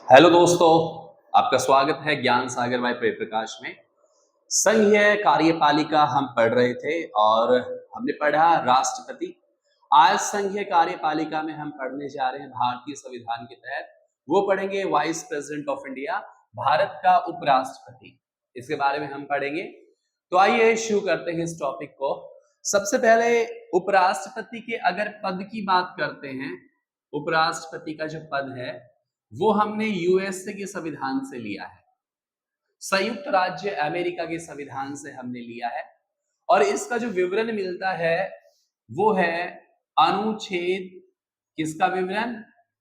Hello दोस्तों, आपका स्वागत है ज्ञान सागर बाय प्रकाश में। संघीय कार्यपालिका हम पढ़ रहे थे और हमने पढ़ा राष्ट्रपति। आज संघीय कार्यपालिका में हम पढ़ने जा रहे हैं भारतीय संविधान के तहत, वो पढ़ेंगे vice president of India, Bharat का उपराष्ट्रपति। इसके बारे में हम पढ़ेंगे। तो आइए शुरू करते हैं इस टॉपिक को। सबसे पहले उपराष्ट्रपति के अगर पद की बात करते हैं, उपराष्ट्रपति का जो पद है वो हमने यूएसए के संविधान से लिया है, संयुक्त राज्य अमेरिका के संविधान से हमने लिया है। और इसका जो विवरण मिलता है वो है अनुच्छेद, किसका विवरण?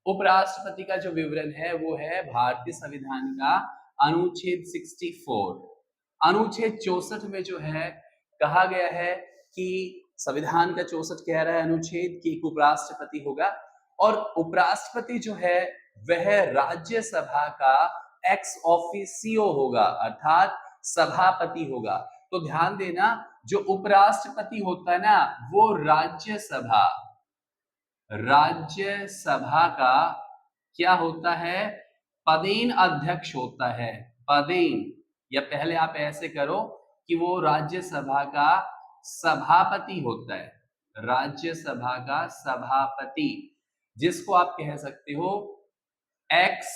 उपराष्ट्रपति का जो विवरण है वो है भारतीय संविधान का अनुच्छेद 64। अनुच्छेद 64 में जो है कहा गया है कि संविधान का 64 कह रहा है अनुच्छेद कि एक उपराष्ट्रपति होगा और उपराष्ट्रपति जो है वह राज्यसभा का एक्स ऑफिसियो होगा, अर्थात सभापति होगा। तो ध्यान देना, जो उपराष्ट्रपति होता है ना वो राज्यसभा का क्या होता है? पदेन अध्यक्ष होता है। पदेन, या पहले आप ऐसे करो कि वो राज्यसभा का सभापति होता है, राज्यसभा का सभापति, जिसको आप कह सकते हो एक्स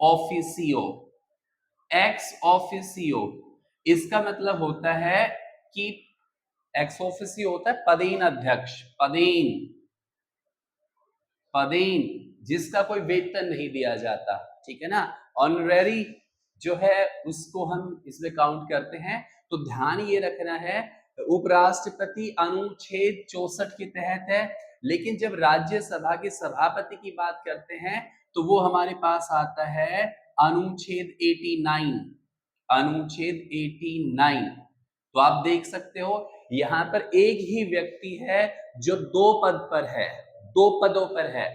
ऑफिसियो। एक्स ऑफिसियो इसका मतलब होता है कि एक्स ऑफिसियो होता है पदेन अध्यक्ष, पदेन जिसका कोई वेतन नहीं दिया जाता, ठीक है ना। ऑनरेरी जो है उसको हम इसमें काउंट करते हैं। तो ध्यान ये रखना है, उपराष्ट्रपति अनुच्छेद 64 के तहत है, लेकिन जब राज्यसभा के सभापति की बात करते हैं तो वो हमारे पास आता है अनुच्छेद 89। अनुच्छेद 89। तो आप देख सकते हो यहां पर एक ही व्यक्ति है जो दो पद पर है, दो पदों पर है।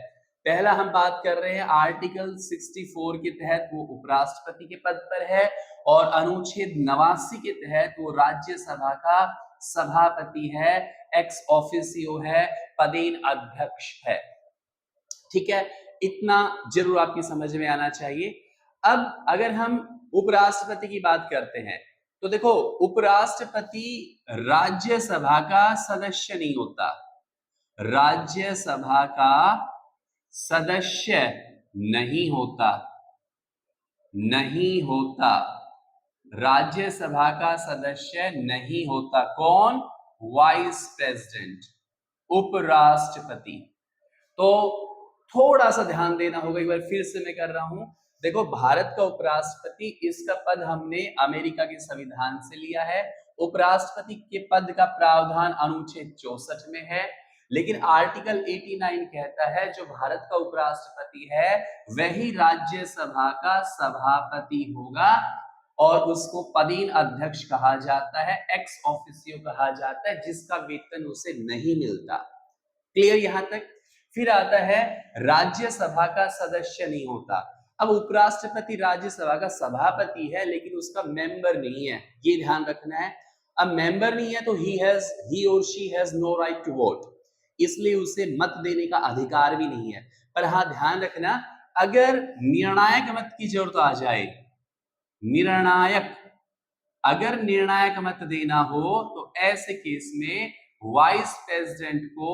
पहला हम बात कर रहे हैं आर्टिकल 64 के तहत वो उपराष्ट्रपति के पद पर है और अनुच्छेद 89 के तहत वो राज्यसभा का सभापति है, एक्स ऑफिसियो है, पदेन अध्यक्ष है। ठीक है, इतना जरूर आपकी समझ में आना चाहिए। अब अगर हम उपराष्ट्रपति की बात करते हैं तो देखो, उपराष्ट्रपति राज्यसभा का सदस्य नहीं होता, राज्यसभा का सदस्य नहीं होता, नहीं होता, राज्यसभा का सदस्य नहीं होता। कौन? वाइस प्रेसिडेंट, उपराष्ट्रपति। तो थोड़ा सा ध्यान देना होगा, एक बार फिर से मैं कर रहा हूं। देखो, भारत का उपराष्ट्रपति, इसका पद हमने अमेरिका के संविधान से लिया है। उपराष्ट्रपति के पद का प्रावधान अनुच्छेद 64 में है, लेकिन आर्टिकल 89 कहता है जो भारत का उपराष्ट्रपति है वही राज्यसभा का सभापति होगा और उसको पदेन अध्यक्ष कहा जाता है, एक्स ऑफिसियो कहा जाता है, जिसका वेतन उसे नहीं मिलता। क्लियर यहां तक? फिर आता है राज्यसभा का सदस्य नहीं होता। अब उपराष्ट्रपति राज्यसभा का सभापति है लेकिन उसका मेंबर नहीं है, ये ध्यान रखना है। अब मेंबर नहीं है तो ही और she has no right to vote, इसलिए उसे मत देने का अधिकार भी नहीं है। पर हाँ, ध्यान रखना, अगर निर्णायक मत की जरूरत आ जाए, अगर निर्णायक मत देना हो तो ऐसे केस में वाइस प्रेसिडेंट को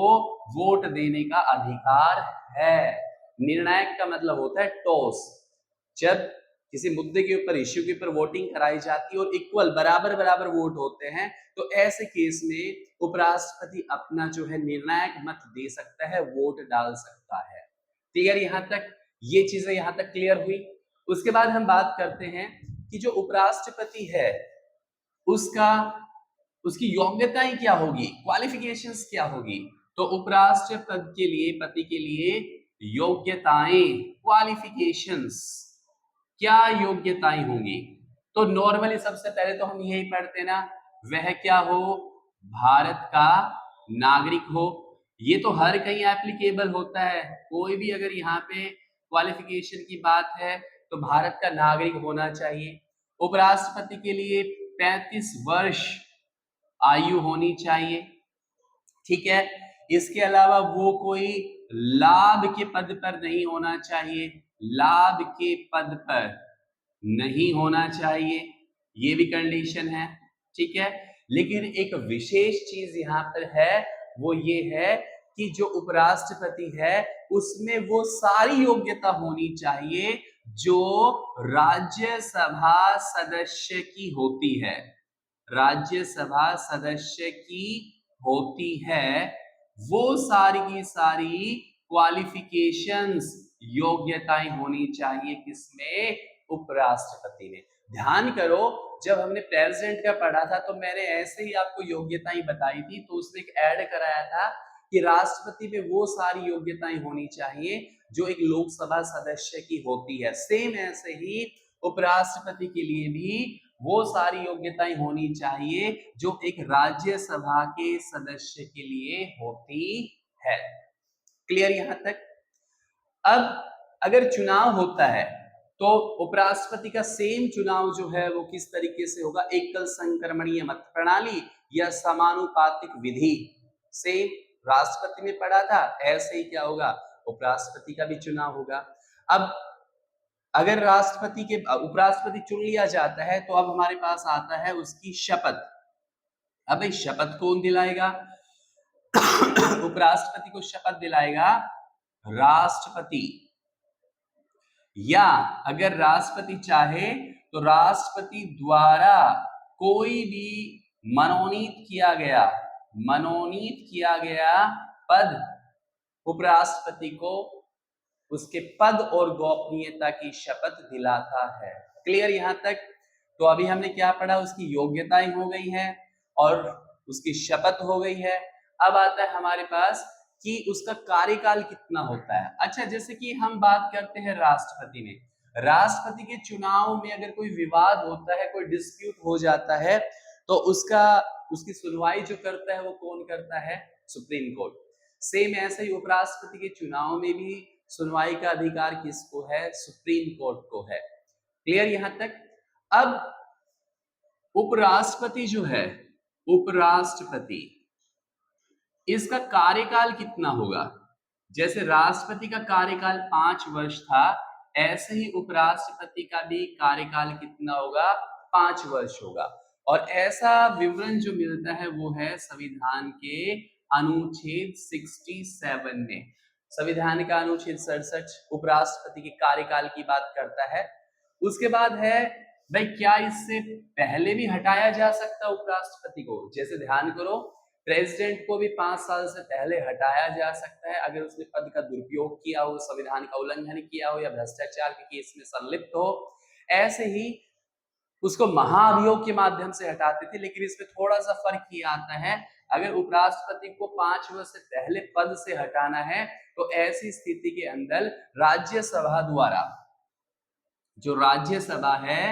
वोट देने का अधिकार है। निर्णायक का मतलब होता है टॉस, जब किसी मुद्दे के ऊपर, इश्यू के ऊपर वोटिंग कराई जाती है और इक्वल बराबर बराबर वोट होते हैं तो ऐसे केस में उपराष्ट्रपति अपना जो है निर्णायक मत दे सकता है, वोट डाल सकता है। क्लियर यहां तक? ये चीजें यहां तक क्लियर हुई। उसके बाद हम बात करते हैं कि जो उपराष्ट्रपति है उसकी योग्यताएं क्या होगी, क्वालिफिकेशंस क्या होगी। तो उपराष्ट्रपति के लिए योग्यताएं, क्वालिफिकेशंस, क्या योग्यताएं होंगी? तो नॉर्मली सबसे पहले तो हम यही पढ़ते ना, वह क्या हो? भारत का नागरिक हो। ये तो हर कहीं एप्लीकेबल होता है, कोई भी अगर यहाँ पे क्वालिफिकेशन की बात है तो भारत का नागरिक होना चाहिए। उपराष्ट्रपति के लिए 35 वर्ष आयु होनी चाहिए, ठीक है। इसके अलावा वो कोई लाभ के पद पर नहीं होना चाहिए, लाभ के पद पर नहीं होना चाहिए, ये भी कंडीशन है, ठीक है। लेकिन एक विशेष चीज यहां पर है, वो ये है कि जो उपराष्ट्रपति है उसमें वो सारी योग्यता होनी चाहिए जो राज्यसभा सदस्य की होती है, राज्यसभा सदस्य की होती है। वो सारी की सारी क्वालिफिकेशंस, योग्यताएं होनी चाहिए किसमें, उपराष्ट्रपति में। ध्यान करो, जब हमने प्रेसिडेंट का पढ़ा था तो मैंने ऐसे ही आपको योग्यताएं बताई थी, तो उसमें एक ऐड कराया था कि राष्ट्रपति में वो सारी योग्यताएं होनी चाहिए जो एक लोकसभा सदस्य की होती है। सेम ऐसे ही उपराष्ट्रपति के लिए भी वो सारी योग्यताएं होनी चाहिए जो एक राज्यसभा के सदस्य के लिए होती है। क्लियर यहां तक? अब अगर चुनाव होता है तो उपराष्ट्रपति का सेम चुनाव जो है वो किस तरीके से होगा, एकल संक्रमणीय मत प्रणाली या समानुपातिक विधि। सेम राष्ट्रपति में पढ़ा था, ऐसे ही क्या होगा, उपराष्ट्रपति का भी चुनाव होगा। अब अगर राष्ट्रपति के उपराष्ट्रपति चुन लिया जाता है तो अब हमारे पास आता है उसकी शपथ। अब इस शपथ कौन दिलाएगा? उपराष्ट्रपति को शपथ दिलाएगा राष्ट्रपति, या अगर राष्ट्रपति चाहे तो राष्ट्रपति द्वारा कोई भी मनोनीत किया गया पद उपराष्ट्रपति को उसके पद और गोपनीयता की शपथ दिलाता है। क्लियर यहां तक? तो अभी हमने क्या पढ़ा, उसकी योग्यताएं हो गई है और उसकी शपथ हो गई है। अब आता है हमारे पास कि उसका कार्यकाल कितना होता है। अच्छा, जैसे कि हम बात करते हैं राष्ट्रपति में, राष्ट्रपति के चुनाव में अगर कोई विवाद होता है, कोई डिस्प्यूट हो जाता है, तो उसकी सुनवाई जो करता है वो कौन करता है? Supreme court. सेम ऐसे ही उपराष्ट्रपति के चुनाव में भी सुनवाई का अधिकार किसको है? सुप्रीम कोर्ट को है। क्लियर यहां तक? अब उपराष्ट्रपति जो है, उपराष्ट्रपति, इसका कार्यकाल कितना होगा? जैसे राष्ट्रपति का कार्यकाल 5 वर्ष था, ऐसे ही उपराष्ट्रपति का भी कार्यकाल कितना होगा? 5 वर्ष होगा। और ऐसा विवरण जो मिलता है वो है संविधान के अनुच्छेद 67 में। संविधान का अनुच्छेद 67 उपराष्ट्रपति के कार्यकाल की बात करता है। उसके बाद है भाई, क्या इससे पहले भी हटाया जा सकता है उपराष्ट्रपति को? जैसे ध्यान करो, प्रेसिडेंट को भी 5 साल से पहले हटाया जा सकता है अगर उसने पद का दुरुपयोग किया हो, संविधान का उल्लंघन किया हो या भ्रष्टाचार के केस में संलिप्त हो। ऐसे ही उसको महाभियोग के माध्यम से हटाते थे, लेकिन इसमें थोड़ा सा फर्क ये आता है, अगर उपराष्ट्रपति को 5 वर्ष से पहले पद से हटाना है तो ऐसी स्थिति के अंदर राज्यसभा द्वारा, जो राज्यसभा है,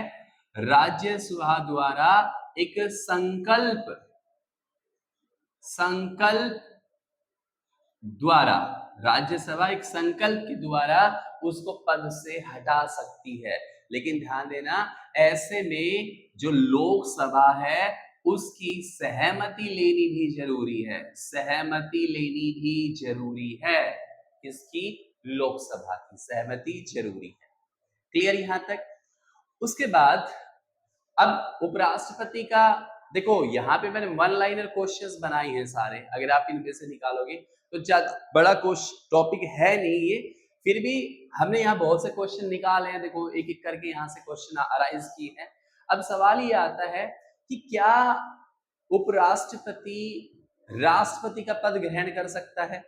राज्यसभा द्वारा एक संकल्प द्वारा, राज्यसभा एक संकल्प के द्वारा उसको पद से हटा सकती है। लेकिन ध्यान देना, ऐसे में जो लोकसभा है उसकी सहमति लेनी भी जरूरी है, सहमति लेनी भी जरूरी है। किसकी? लोकसभा की सहमति जरूरी है। क्लियर यहां तक? उसके बाद अब उपराष्ट्रपति का देखो, यहाँ पे मैंने 1 लाइनर क्वेश्चंस बनाए हैं सारे, अगर आप इनमें से निकालोगे तो बड़ा टॉपिक है नहीं ये, फिर भी हमने यहाँ बहुत से क्वेश्चन निकाले हैं। देखो, एक एक करके यहाँ से क्वेश्चन अराइज किए हैं। अब सवाल ये आता है कि क्या उपराष्ट्रपति राष्ट्रपति का पद ग्रहण कर सकता है?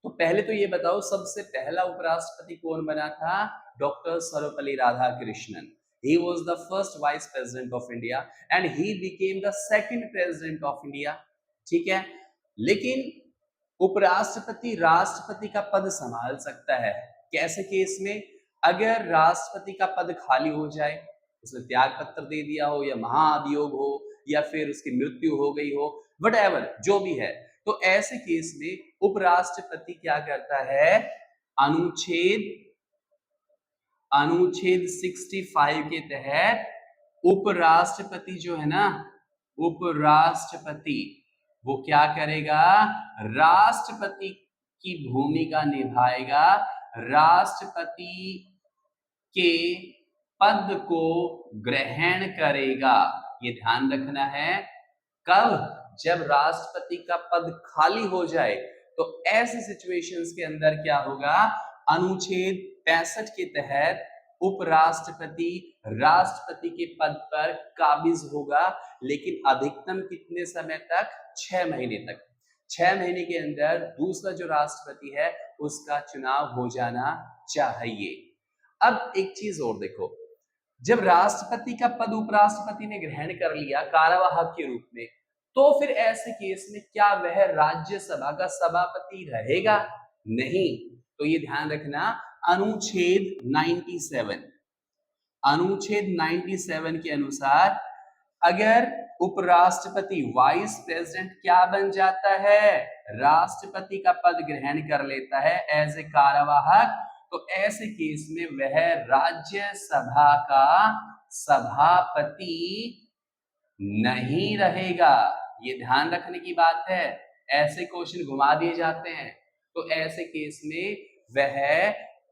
तो पहले तो ये बताओ, सबसे पहला उपराष्ट्रपति कौन बना था? Doctor Sarvepalli Radhakrishnan. He was the first vice president of India and he became the second president of India. ठीक है, लेकिन उपराष्ट्रपति राष्ट्रपति का पद संभाल सकता है। कैसे केस में? अगर राष्ट्रपति का पद खाली हो जाए, उसने त्याग पत्र दे दिया हो या महाअभियोग हो या फिर उसकी मृत्यु हो गई हो, व्हाटएवर जो भी है, तो ऐसे केस में उपराष्ट्रपति क्या करता है? अनुच्छेद 65 के तहत उपराष्ट्रपति जो है ना, उपराष्ट्रपति वो क्या करेगा? राष्ट्रपति की भूमिका निभाएगा। राष्ट्रपति के पद को ग्रहण करेगा। ये ध्यान रखना है। कब? जब राष्ट्रपति का पद खाली हो जाए तो ऐसे सिचुएशंस के अंदर क्या होगा, अनुच्छेद 65 के तहत उपराष्ट्रपति राष्ट्रपति के पद पर काबिज होगा, लेकिन अधिकतम कितने समय तक? 6 महीने तक। 6 महीने के अंदर दूसरा जो राष्ट्रपति है उसका चुनाव हो जाना चाहिए। अब एक चीज और देखो, जब राष्ट्रपति का पद उपराष्ट्रपति ने ग्रहण कर लिया कार्यवाहक के रूप में, तो फिर ऐसे केस में क्या वह राज्यसभा का सभापति रहेगा? नहीं। तो ये ध्यान रखना, अनुच्छेद 97 के अनुसार अगर उपराष्ट्रपति वाइस प्रेसिडेंट क्या बन जाता है, राष्ट्रपति का पद ग्रहण कर लेता है एज ए कार्यवाहक, तो ऐसे केस में वह राज्यसभा का सभापति नहीं रहेगा। ये ध्यान रखने की बात है। ऐसे क्वेश्चन घुमा दिए जाते हैं, तो ऐसे केस में वह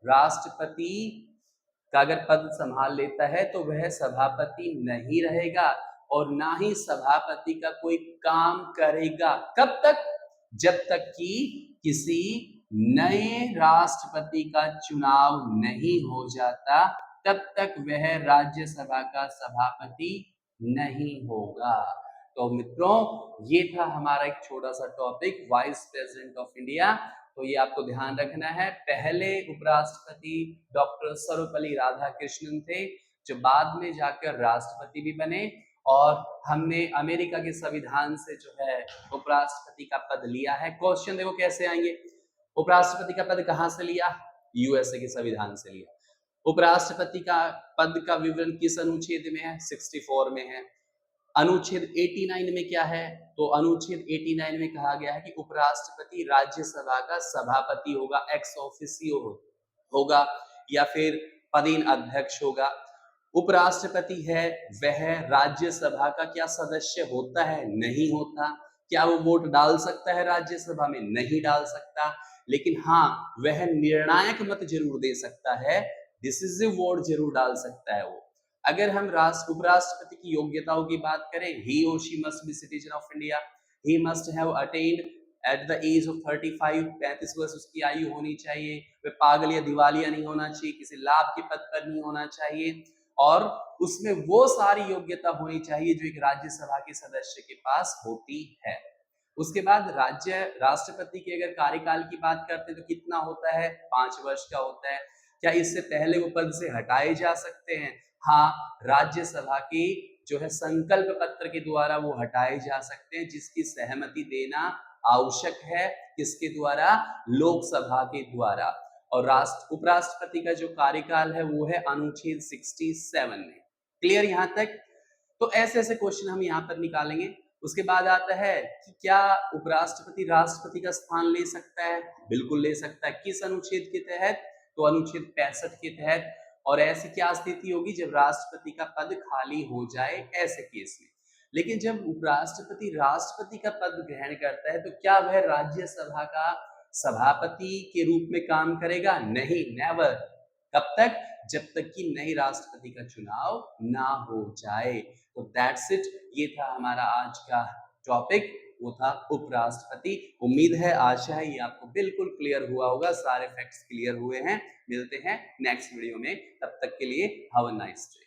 राष्ट्रपति का अगर पद संभाल लेता है तो वह सभापति नहीं रहेगा और ना ही सभापति का कोई काम करेगा। कब तक? जब तक कि किसी नए राष्ट्रपति का चुनाव नहीं हो जाता, तब तक वह राज्यसभा का सभापति नहीं होगा। तो मित्रों, ये था हमारा एक छोटा सा topic, vice president of India. तो ये आपको ध्यान रखना है। पहले उपराष्ट्रपति डॉक्टर सर्वपल्ली राधाकृष्णन थे, जो बाद में जाकर राष्ट्रपति भी बने, और हमने अमेरिका के संविधान से जो है उपराष्ट्रपति का पद लिया है। क्वेश्चन देखो कैसे आएंगे। उपराष्ट्रपति का पद कहां से लिया? यूएसए के संविधान से लिया। उपराष्ट्रपति का पद का विवरण किस अनुच्छेद में है? 64 में है। अनुच्छेद 89 में क्या है? तो अनुच्छेद 89 में कहा गया है कि उपराष्ट्रपति राज्यसभा का सभापति होगा, एक्स ऑफिसियो होगा, या फिर पदेन अध्यक्ष होगा। उपराष्ट्रपति है वह राज्यसभा का क्या सदस्य होता है? नहीं होता। क्या वो वोट डाल सकता है राज्यसभा में? नहीं डाल सकता। लेकिन हाँ, वह निर्णायक मत जरूर दे सकता है, डिसिसिव वोट जरूर डाल सकता है वो। अगर हम उपराष्ट्रपति की योग्यताओं की बात करें, he or she must be citizen of India, he must have attained at the age of 35, 35 वर्ष उसकी आयु होनी चाहिए, वह पागल या दिवालिया नहीं होना चाहिए, किसी लाभ के पद पर नहीं होना चाहिए, और उसमें वो सारी योग्यता होनी चाहिए जो एक राज्यसभा के सदस्य के पास होती है। उसके बाद राष्ट्रपति के अगर कार्यकाल की बात करते हैं तो कितना होता है? 5 वर्ष का होता है। क्या इससे पहले वो पद से हटाए जा सकते हैं? हाँ, राज्यसभा की जो है संकल्प पत्र के द्वारा वो हटाए जा सकते हैं, जिसकी सहमति देना आवश्यक है। किसके द्वारा? लोकसभा के द्वारा। और उपराष्ट्रपति का जो कार्यकाल है वो है अनुच्छेद 67 में। क्लियर यहां तक? तो ऐसे ऐसे क्वेश्चन हम यहाँ पर निकालेंगे। उसके बाद आता है कि क्या उपराष्ट्रपति राष्ट्रपति का स्थान ले सकता है? बिल्कुल ले सकता है। किस अनुच्छेद के तहत? तो अनुच्छेद 65 के तहत। और ऐसी क्या स्थिति होगी? जब राष्ट्रपति का पद खाली हो जाए, ऐसे केस में। लेकिन जब उपराष्ट्रपति राष्ट्रपति का पद ग्रहण करता है तो क्या वह राज्यसभा का सभापति के रूप में काम करेगा? नहीं, नेवर। कब तक? जब तक कि नए राष्ट्रपति का चुनाव ना हो जाए। तो दैट्स इट। ये था हमारा आज का टॉपिक, वो था उपराष्ट्रपति। उम्मीद है, आशा है ये आपको बिल्कुल क्लियर हुआ होगा, सारे फैक्ट्स क्लियर हुए हैं। मिलते हैं नेक्स्ट वीडियो में, तब तक के लिए हैव अ नाइस डे।